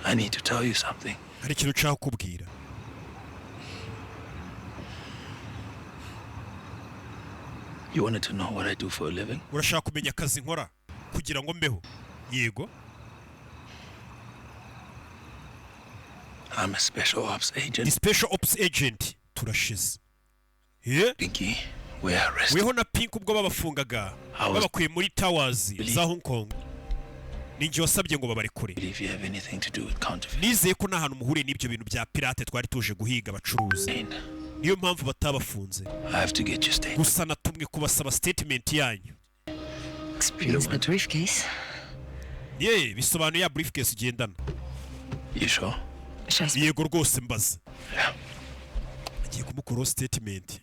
I need to tell you something. hari ikintu nshaka kubwira. You wanted to know what I do for a living? Urashaka kumenya akazi nkora kugira ngo mbeho? Yego. I'm a special ops Ni agent. special ops agent. Turashize. Yeah? Pinky, we're arrested. Weho na Pink ubwo babafungaga babakuye muri towers za Hong Kong. Ninjye wasabye ngo babarekure. Believe you have anything to do with counterfeit? Nizeye ko nta hantu muhuriye n'ibyo bintu bya pirate twari tuje guhiga abacuruzi. Niyo mpamvu batabafunze. I have to get your statement. Gusa natumwe kubasaba statement yanyu. Explains the briefcase. Ye, bisobanuye ya briefcase ugendana. You sure? Yego rwose mbaza. Yeah. Agiye kumukora statement.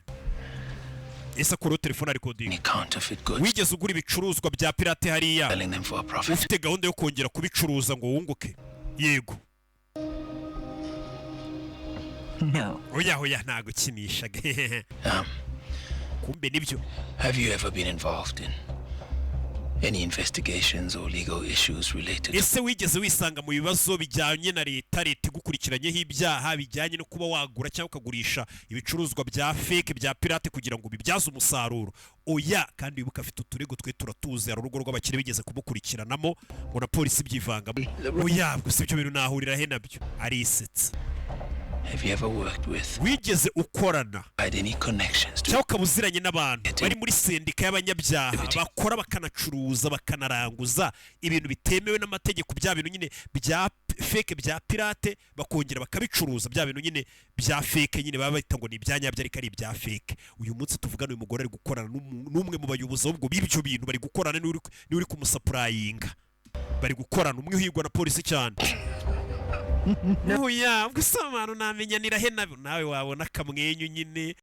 Ese akora telefone ari coding. Any counterfeit goods? Wigeze ugura ibicuruzwa bya pirate hariya? Selling them for a profit. Ufite gahunda yo kongera kubicuruza ngo wunguke? Yego. No. Oya ntago kinishaga. Kumbe nibyo. Have you ever been involved in any investigations or legal issues related to... Ese wigeze wisanga mu bibazo bijyanye na leta igukurikiranyeho ibyaha bijyanye no kuba wagura cyangwa ukagurisha ibicuruzwa bya fake bya pirate kugira ngo bibyaze umusaruro? Oya, kandi wibuka afite uturego twe turatuze hari urugo rw'abakire bigeze kumukurikiranamo ngo na polisi byivangamo. Oya, gusa ibyo bintu nahurira he nabyo. Arisetsa. Have you ever worked with... Wigeze ukorana had any connections to... cyangwa ukabuziranye n'abantu bari muri sendika y'abanyabyaha bakora bakanacuruza bakanaranguza ibintu bitemewe n'amategeko bya bintu nyine bya fake bya pirate bakongera bakabicuruza bya bintu nyine bya fake nyine baba bita ngo ni ibyanyabyo ariko ari ibya fake? Uyu munsi tuvugana uyu mugore ari gukorana n'umwe mu bayobozi ubwo b'ibyo bintu bari gukorana n'uri kumusapurayinga, bari gukorana umwe uhigwa na polisi cyane. Oya, gusa abantu namenyanira he nawe wabona akamwenyu nyine